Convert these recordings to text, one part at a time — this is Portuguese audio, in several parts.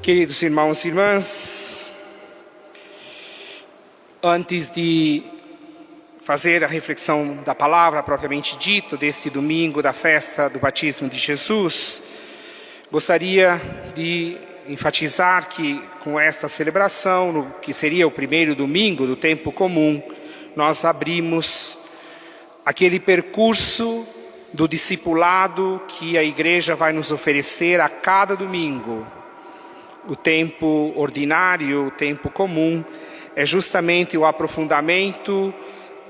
Queridos irmãos e irmãs, antes de fazer a reflexão da palavra propriamente dita deste domingo da festa do batismo de Jesus, gostaria de enfatizar que com esta celebração, que seria o primeiro domingo do tempo comum, nós abrimos aquele percurso do discipulado que a igreja vai nos oferecer a cada domingo. O tempo ordinário, o tempo comum, é justamente o aprofundamento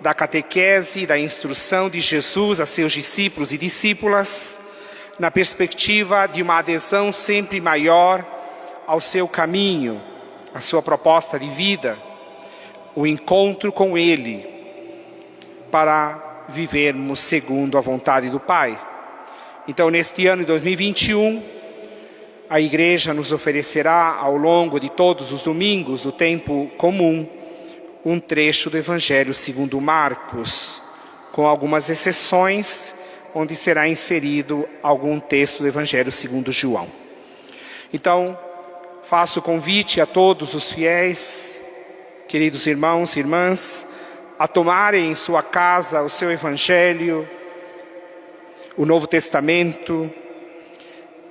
da catequese, da instrução de Jesus a seus discípulos e discípulas, na perspectiva de uma adesão sempre maior ao seu caminho, à sua proposta de vida, o encontro com Ele, para vivermos segundo a vontade do Pai. Então, neste ano de 2021, a Igreja nos oferecerá, ao longo de todos os domingos do tempo comum, um trecho do Evangelho segundo Marcos, com algumas exceções, onde será inserido algum texto do Evangelho segundo João. Então, faço o convite a todos os fiéis, queridos irmãos e irmãs, a tomarem em sua casa o seu Evangelho, o Novo Testamento,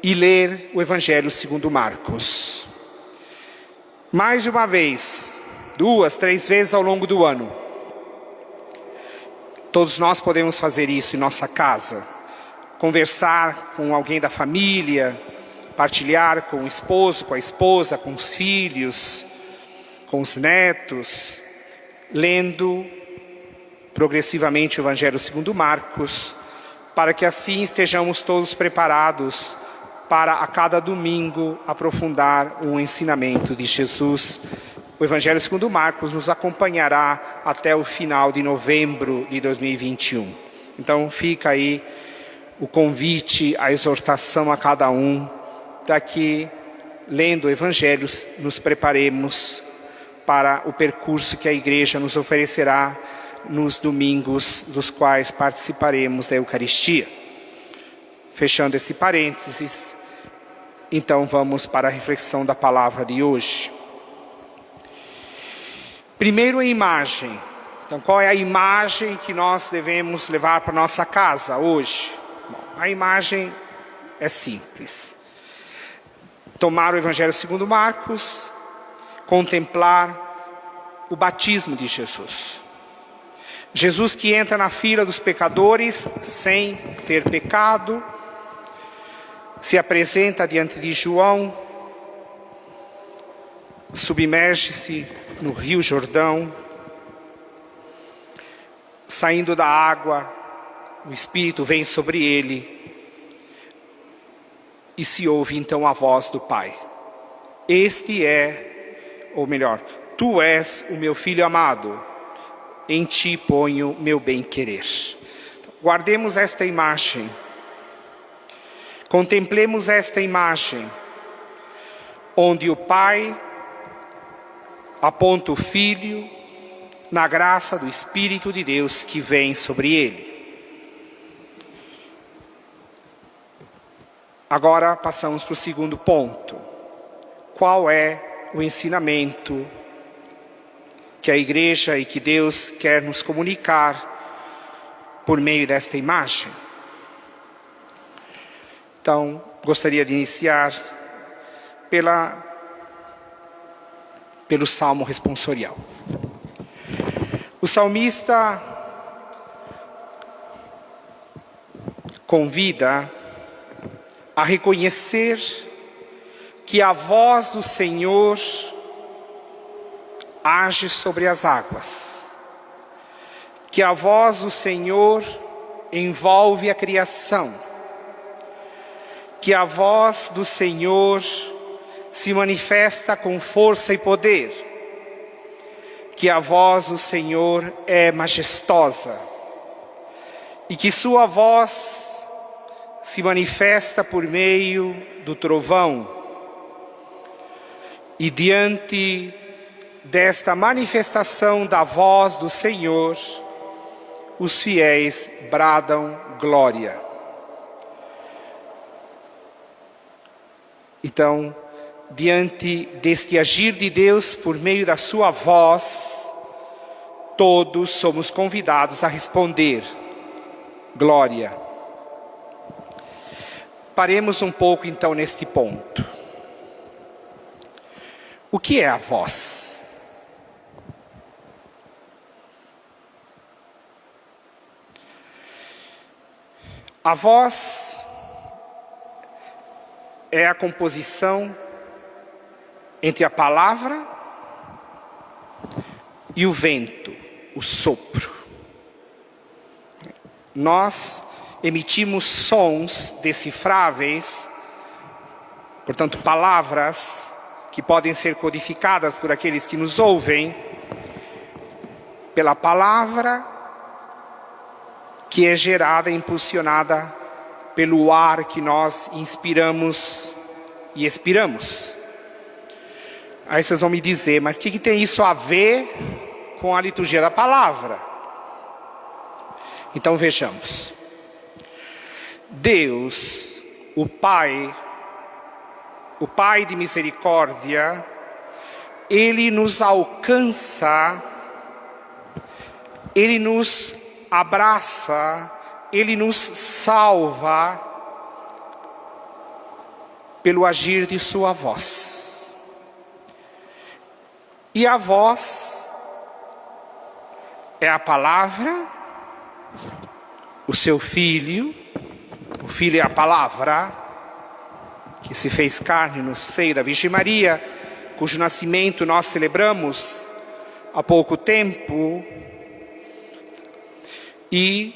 e ler o Evangelho segundo Marcos. Mais de uma vez, 2, 3 vezes ao longo do ano. Todos nós podemos fazer isso em nossa casa. Conversar com alguém da família, partilhar com o esposo, com a esposa, com os filhos, com os netos, lendo progressivamente o Evangelho segundo Marcos, para que assim estejamos todos preparados para a cada domingo aprofundar o ensinamento de Jesus. O Evangelho segundo Marcos nos acompanhará até o final de novembro de 2021. Então fica aí o convite, a exortação a cada um, para que, lendo o Evangelho, nos preparemos para o percurso que a Igreja nos oferecerá nos domingos dos quais participaremos da Eucaristia. Fechando esse parênteses, então vamos para a reflexão da palavra de hoje. Primeiro, a imagem. Então, qual é a imagem que nós devemos levar para nossa casa hoje? Bom, a imagem é simples. Tomar o Evangelho segundo Marcos, contemplar o batismo de Jesus. Jesus que entra na fila dos pecadores sem ter pecado, se apresenta diante de João, submerge-se no Rio Jordão, saindo da água, o Espírito vem sobre ele e se ouve então a voz do Pai. Este é, ou melhor, tu és o meu Filho amado, em ti ponho meu bem-querer. Guardemos esta imagem. Contemplemos esta imagem, onde o Pai aponta o Filho na graça do Espírito de Deus que vem sobre ele. Agora passamos para o segundo ponto. Qual é o ensinamento que a Igreja e que Deus quer nos comunicar por meio desta imagem? Então, gostaria de iniciar pelo Salmo responsorial. O salmista convida a reconhecer que a voz do Senhor age sobre as águas, que a voz do Senhor envolve a criação, que a voz do Senhor se manifesta com força e poder, que a voz do Senhor é majestosa e que sua voz se manifesta por meio do trovão. E diante desta manifestação da voz do Senhor, os fiéis bradam glória. Então, diante deste agir de Deus por meio da sua voz, todos somos convidados a responder: glória. Paremos um pouco então neste ponto. O que é a voz? A voz é a composição entre a palavra e o vento, o sopro. Nós emitimos sons decifráveis, portanto, palavras que podem ser codificadas por aqueles que nos ouvem, pela palavra que é gerada e impulsionada pelo ar que nós inspiramos e expiramos. Aí vocês vão me dizer, mas o que tem isso a ver com a liturgia da palavra? Então vejamos. Deus, o Pai de misericórdia, Ele nos alcança, Ele nos abraça, Ele nos salva pelo agir de sua voz. E a voz é a palavra, o seu Filho, o Filho é a palavra, que se fez carne no seio da Virgem Maria, cujo nascimento nós celebramos há pouco tempo, e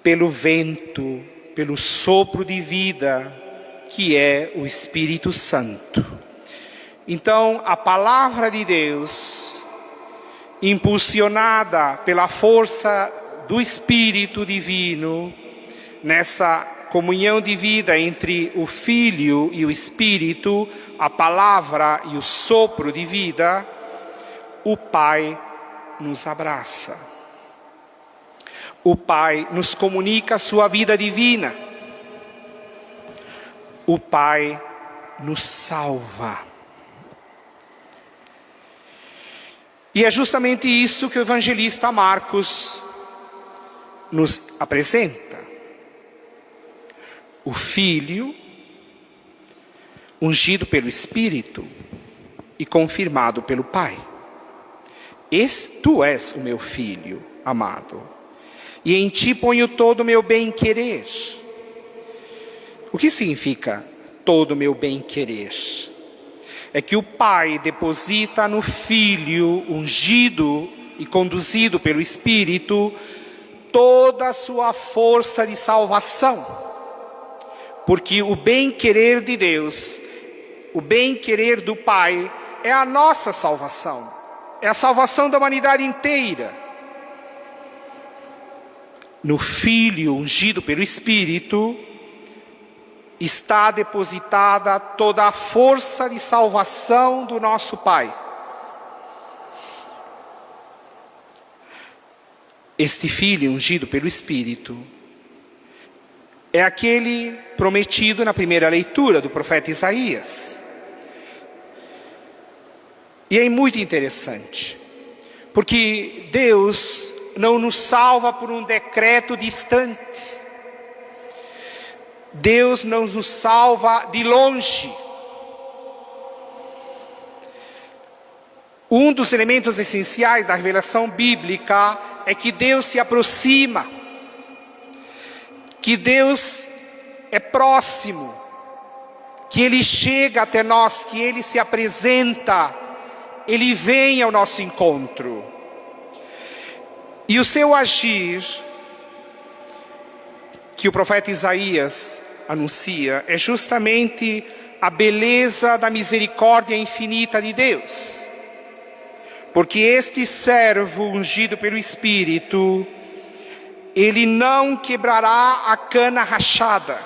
pelo vento, pelo sopro de vida, que é o Espírito Santo. Então, a palavra de Deus, impulsionada pela força do Espírito Divino, nessa comunhão de vida entre o Filho e o Espírito, a palavra e o sopro de vida, o Pai nos abraça. O Pai nos comunica a sua vida divina. O Pai nos salva. E é justamente isso que o evangelista Marcos nos apresenta. O Filho, ungido pelo Espírito e confirmado pelo Pai. Tu és o meu Filho amado, e em ti ponho todo o meu bem-querer. O que significa todo o meu bem-querer? É que o Pai deposita no Filho, ungido e conduzido pelo Espírito, toda a sua força de salvação. Porque o bem-querer de Deus, o bem-querer do Pai, é a nossa salvação. É a salvação da humanidade inteira. No Filho ungido pelo Espírito, está depositada toda a força de salvação do nosso Pai. Este Filho ungido pelo Espírito é aquele prometido na primeira leitura do profeta Isaías. E é muito interessante, porque Deus não nos salva por um decreto distante. Deus não nos salva de longe. Um dos elementos essenciais da revelação bíblica é que Deus se aproxima, que Deus é próximo, que Ele chega até nós, que Ele se apresenta, Ele vem ao nosso encontro. E o seu agir, que o profeta Isaías anuncia, é justamente a beleza da misericórdia infinita de Deus. Porque este servo ungido pelo Espírito, ele não quebrará a cana rachada,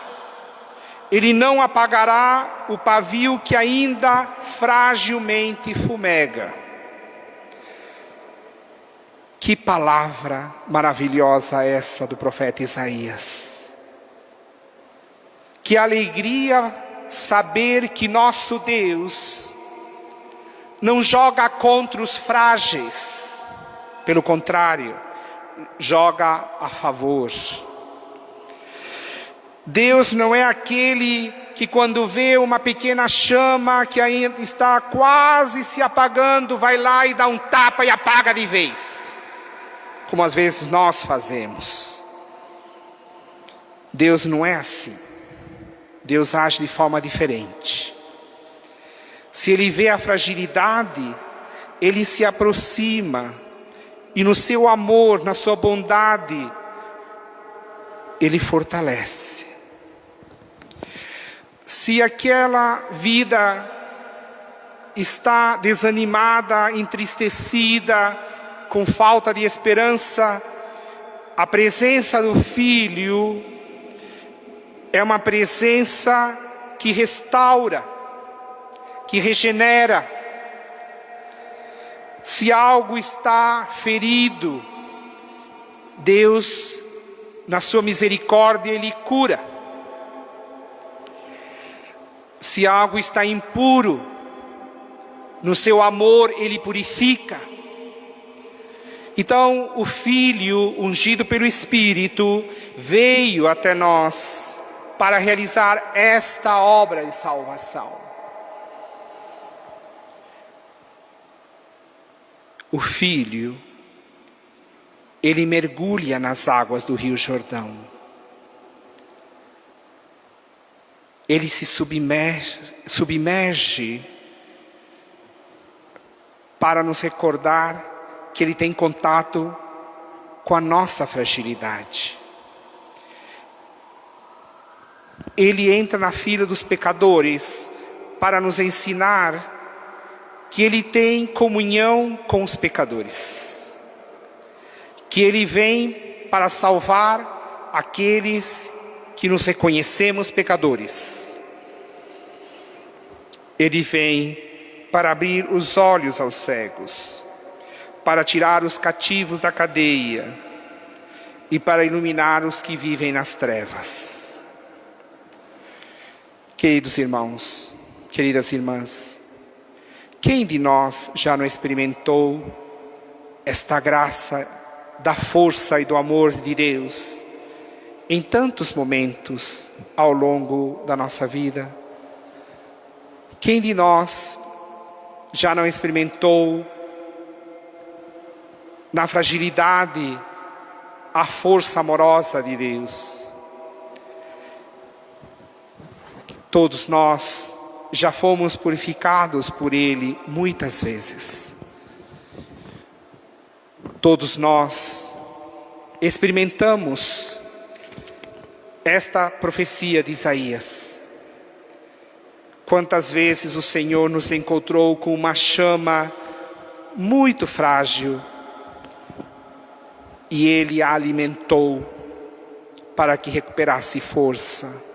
ele não apagará o pavio que ainda fragilmente fumega. Que palavra maravilhosa essa do profeta Isaías. Que alegria saber que nosso Deus não joga contra os frágeis, pelo contrário, joga a favor. Deus não é aquele que quando vê uma pequena chama que ainda está quase se apagando, vai lá e dá um tapa e apaga de vez, como às vezes nós fazemos. Deus não é assim. Deus age de forma diferente. Se Ele vê a fragilidade, Ele se aproxima e no seu amor, na sua bondade, Ele fortalece. Se aquela vida está desanimada, entristecida, com falta de esperança, a presença do Filho é uma presença que restaura, que regenera. Se algo está ferido, Deus, na sua misericórdia, Ele cura. Se algo está impuro, no seu amor Ele purifica. Então o Filho, ungido pelo Espírito, veio até nós para realizar esta obra de salvação. O Filho, Ele mergulha nas águas do Rio Jordão. Ele se submerge para nos recordar que Ele tem contato com a nossa fragilidade. Ele entra na fila dos pecadores para nos ensinar que Ele tem comunhão com os pecadores. Que Ele vem para salvar aqueles que nos reconhecemos pecadores. Ele vem para abrir os olhos aos cegos, para tirar os cativos da cadeia e para iluminar os que vivem nas trevas. Queridos irmãos, queridas irmãs, quem de nós já não experimentou esta graça da força e do amor de Deus em tantos momentos ao longo da nossa vida? Quem de nós já não experimentou na fragilidade a força amorosa de Deus? Todos nós já fomos purificados por Ele muitas vezes. Todos nós experimentamos esta profecia de Isaías. Quantas vezes o Senhor nos encontrou com uma chama muito frágil e Ele a alimentou para que recuperasse força.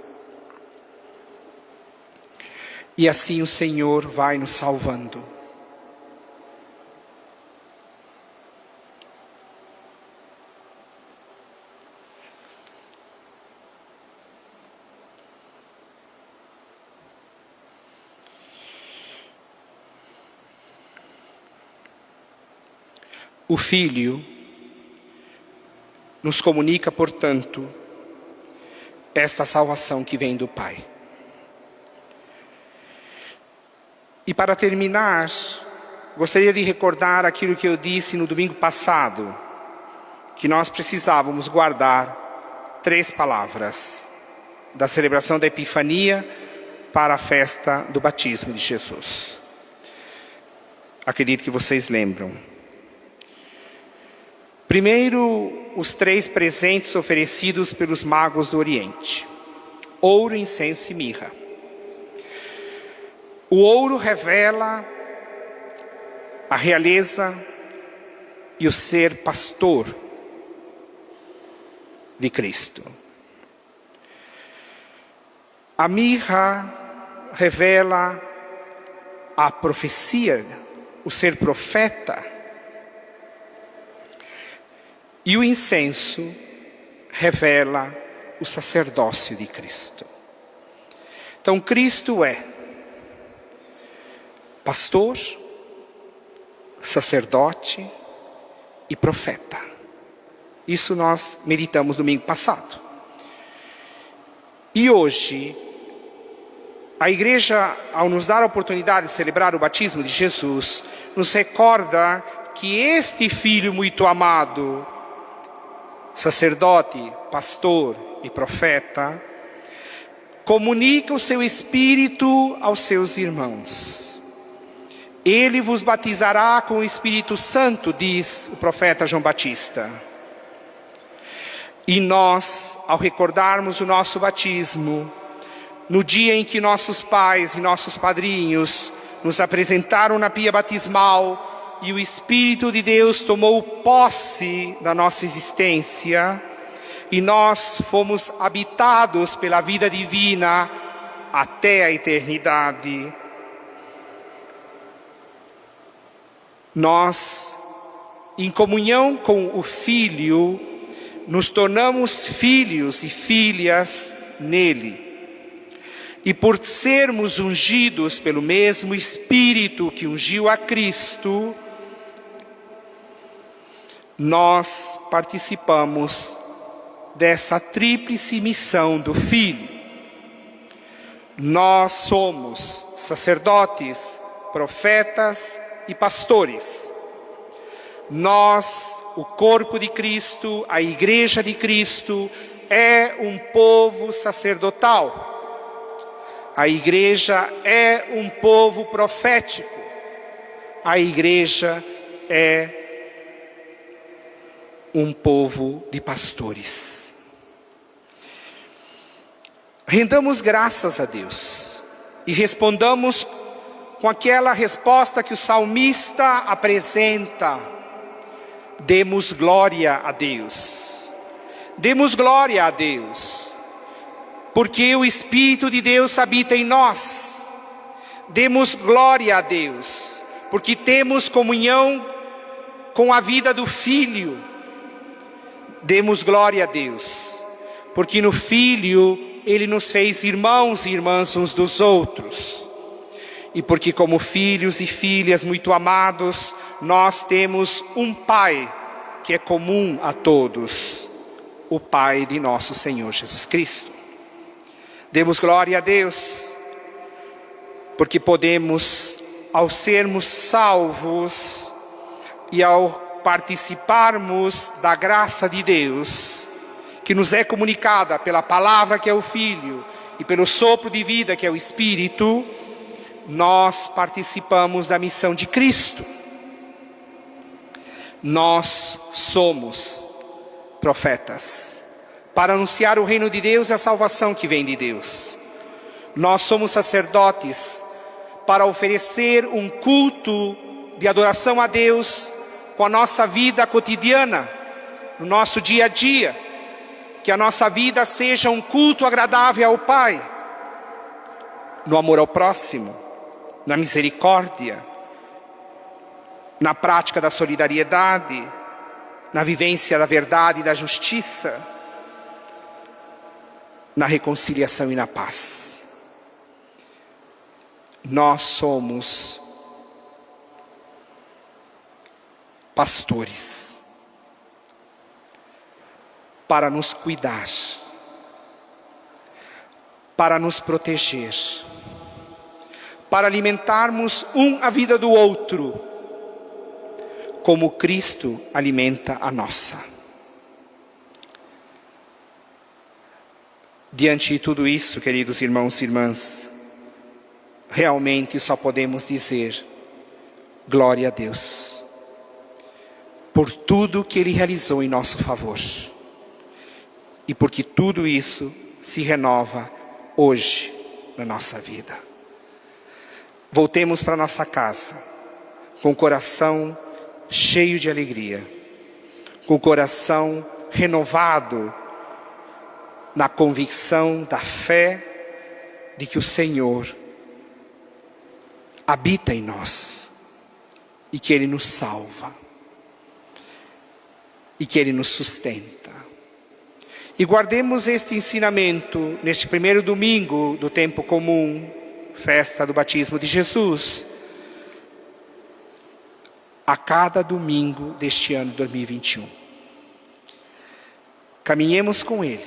E assim o Senhor vai nos salvando. O Filho nos comunica, portanto, esta salvação que vem do Pai. E para terminar, gostaria de recordar aquilo que eu disse no domingo passado, que nós precisávamos guardar 3 palavras da celebração da Epifania para a festa do batismo de Jesus. Acredito que vocês lembram. Primeiro, os 3 presentes oferecidos pelos magos do Oriente: ouro, incenso e mirra. O ouro revela a realeza e o ser pastor de Cristo. A mirra revela a profecia, o ser profeta. E o incenso revela o sacerdócio de Cristo. Então Cristo é pastor, sacerdote e profeta. Isso nós meditamos domingo passado. E hoje, a igreja, ao nos dar a oportunidade de celebrar o batismo de Jesus, nos recorda que este Filho muito amado, sacerdote, pastor e profeta, comunica o seu Espírito aos seus irmãos. Ele vos batizará com o Espírito Santo, diz o profeta João Batista. E nós, ao recordarmos o nosso batismo, no dia em que nossos pais e nossos padrinhos nos apresentaram na pia batismal e o Espírito de Deus tomou posse da nossa existência e nós fomos habitados pela vida divina até a eternidade, nós, em comunhão com o Filho, nos tornamos filhos e filhas nele. E por sermos ungidos pelo mesmo Espírito que ungiu a Cristo, nós participamos dessa tríplice missão do Filho. Nós somos sacerdotes, profetas e pastores. Nós, o corpo de Cristo, a igreja de Cristo, é um povo sacerdotal. A igreja é um povo profético. A igreja é um povo de pastores. Rendamos graças a Deus e respondamos com aquela resposta que o salmista apresenta. Demos glória a Deus. Demos glória a Deus, porque o Espírito de Deus habita em nós. Demos glória a Deus, porque temos comunhão com a vida do Filho. Demos glória a Deus, porque no Filho Ele nos fez irmãos e irmãs uns dos outros. E porque como filhos e filhas muito amados, nós temos um Pai que é comum a todos, o Pai de nosso Senhor Jesus Cristo. Demos glória a Deus, porque podemos, ao sermos salvos e ao participarmos da graça de Deus, que nos é comunicada pela palavra que é o Filho e pelo sopro de vida que é o Espírito, nós participamos da missão de Cristo. Nós somos profetas para anunciar o reino de Deus e a salvação que vem de Deus. Nós somos sacerdotes para oferecer um culto de adoração a Deus com a nossa vida cotidiana, no nosso dia a dia. Que a nossa vida seja um culto agradável ao Pai, no amor ao próximo, na misericórdia, na prática da solidariedade, na vivência da verdade e da justiça, na reconciliação e na paz. Nós somos pastores para nos cuidar, para nos proteger, para alimentarmos um a vida do outro, como Cristo alimenta a nossa. Diante de tudo isso, queridos irmãos e irmãs, realmente só podemos dizer glória a Deus por tudo que Ele realizou em nosso favor e porque tudo isso se renova hoje na nossa vida. Voltemos para nossa casa com o coração cheio de alegria, com o coração renovado na convicção da fé de que o Senhor habita em nós e que Ele nos salva e que Ele nos sustenta E guardemos este ensinamento neste primeiro domingo do tempo comum, festa do batismo de Jesus, a cada domingo deste ano 2021. Caminhemos com Ele.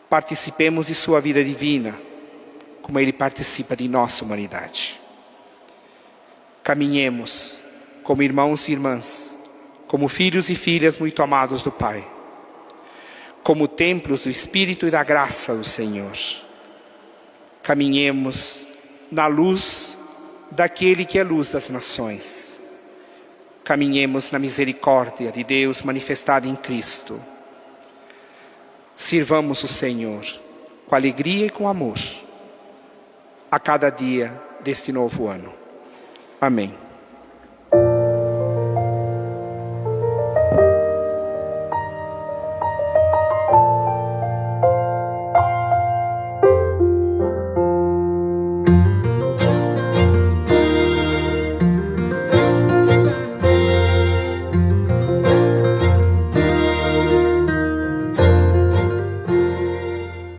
Participemos de sua vida divina, como Ele participa de nossa humanidade. Caminhemos como irmãos e irmãs, como filhos e filhas muito amados do Pai, como templos do Espírito e da graça do Senhor. Caminhemos na luz daquele que é luz das nações. Caminhemos na misericórdia de Deus manifestada em Cristo. Sirvamos o Senhor com alegria e com amor a cada dia deste novo ano. Amém.